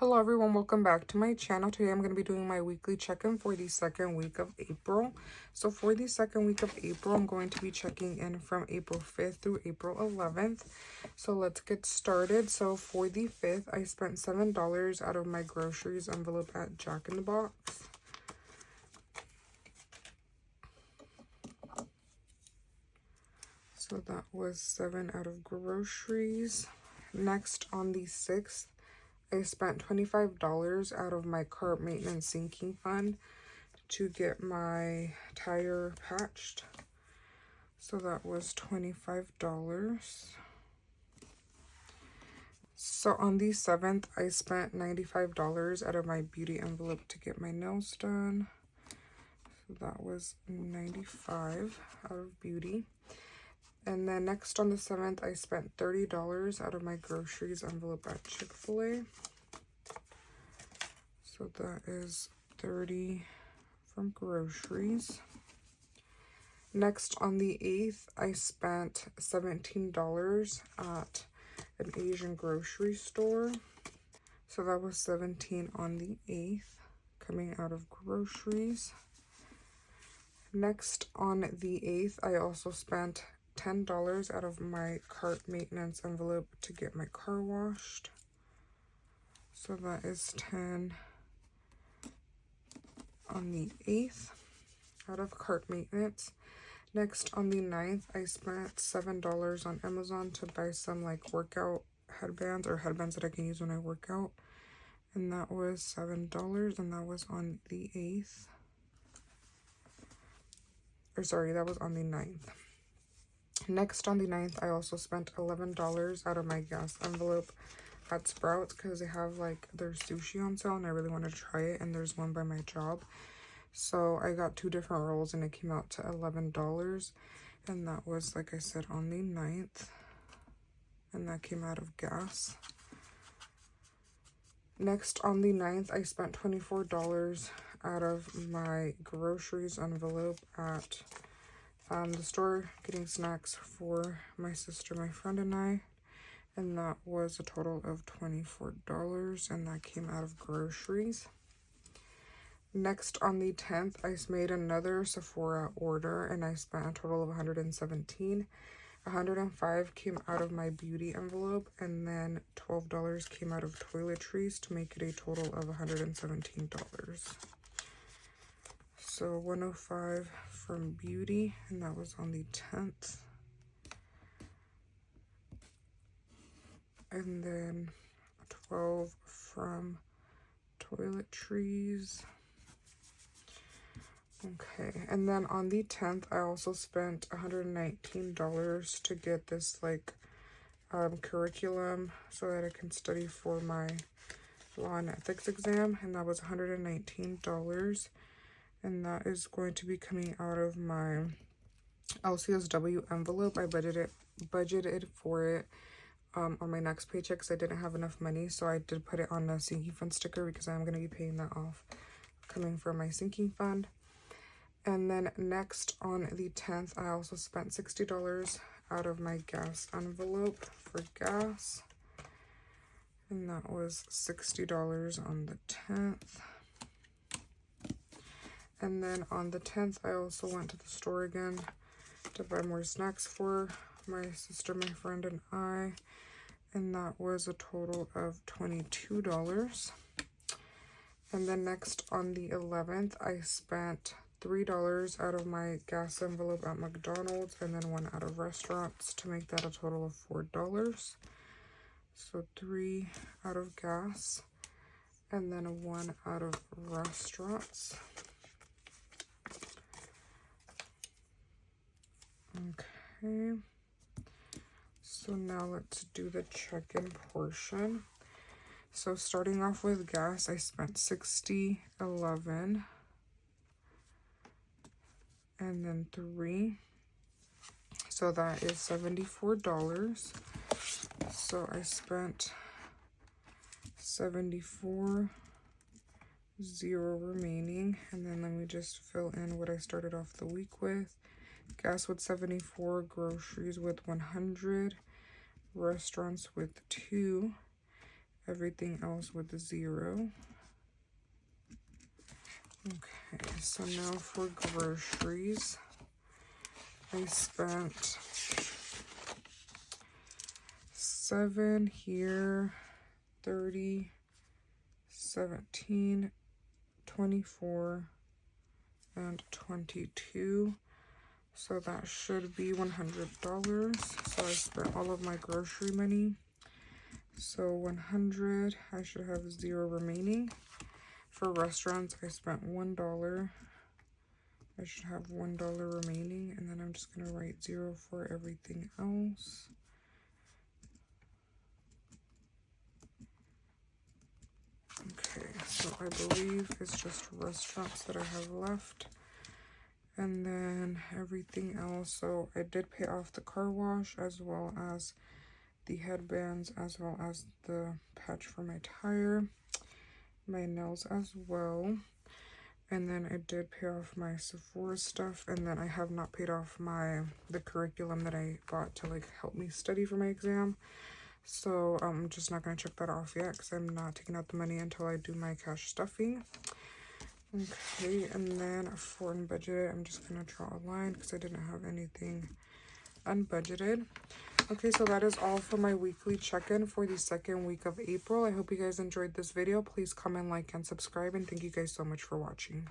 Hello everyone, welcome back to my channel. Today I'm going to be doing my weekly check-in for the second week of April. So for the second week of April, I'm going to be checking in from April 5th through April 11th. So let's get started. So for the 5th, I spent $7 out of my groceries envelope at Jack in the Box. So that was 7 out of groceries. Next, on the 6th, I spent $25 out of my car maintenance sinking fund to get my tire patched. So that was $25. So on the 7th, I spent $95 out of my beauty envelope to get my nails done. So that was $95 out of beauty. And then next on the 7th, I spent $30 out of my groceries envelope at Chick-fil-A. So that is $30 from groceries. Next on the 8th, I spent $17 at an Asian grocery store. So that was $17 on the 8th, coming out of groceries. Next on the 8th, I also spent $10 out of my cart maintenance envelope to get my car washed. So that is $10 on the 8th out of cart maintenance. Next on the 9th, I spent $7 on Amazon to buy some like workout headbands or headbands that I can use when I work out. And that was $7, and that was on the 8th. Or sorry, that was on the 9th. Next on the 9th, I also spent $11 out of my gas envelope at Sprouts because they have like their sushi on sale and I really want to try it, and there's one by my job. So I got 2 different rolls and it came out to $11, and that was, like I said, on the 9th, and that came out of gas. Next on the 9th, I spent $24 out of my groceries envelope at the store getting snacks for my sister, my friend, and I, and that was a total of $24, and that came out of groceries. Next on the 10th, I made another Sephora order and I spent a total of $117. $105 came out of my beauty envelope, and then $12 came out of toiletries to make it a total of $117. So $105 from beauty, and that was on the 10th. And then $12 from toiletries. Okay, and then on the 10th, I also spent $119 to get this like curriculum so that I can study for my law and ethics exam, and that was $119, and that is going to be coming out of my LCSW envelope. I budgeted for it on my next paycheck because I didn't have enough money, so I did put it on a sinking fund sticker because I'm going to be paying that off coming from my sinking fund. And then next on the 10th, I also spent $60 out of my gas envelope for gas. And that was $60 on the 10th. And then on the 10th, I also went to the store again to buy more snacks for my sister, my friend, and I. And that was a total of $22. And then next on the 11th, I spent $3 out of my gas envelope at McDonald's, and then 1 out of restaurants to make that a total of $4. So 3 out of gas, and then 1 out of restaurants. Okay. So now let's do the check-in portion. So starting off with gas, I spent $60.11. And then 3, so that is $74. So I spent $74, 0 remaining, and then let me just fill in what I started off the week with. Gas with 74, groceries with 100, restaurants with 2, everything else with 0. Okay, so now for groceries, I spent 7 here, 30, 17, 24, and 22. So that should be $100. So I spent all of my grocery money. So 100, I should have 0 remaining. For restaurants, I spent $1. I should have $1 remaining, and then I'm just gonna write 0 for everything else. Okay, so I believe it's just restaurants that I have left. And then everything else, so I did pay off the car wash as well as the headbands, as well as the patch for my tire, my nails as well. And then I did pay off my Sephora stuff, and then I have not paid off the curriculum that I bought to like help me study for my exam. So I'm just not going to check that off yet because I'm not taking out the money until I do my cash stuffing. Okay, and then for unbudgeted, I'm just going to draw a line because I didn't have anything unbudgeted. Okay, so that is all for my weekly check-in for the 2nd week of April. I hope you guys enjoyed this video. Please comment, like, and subscribe, and thank you guys so much for watching.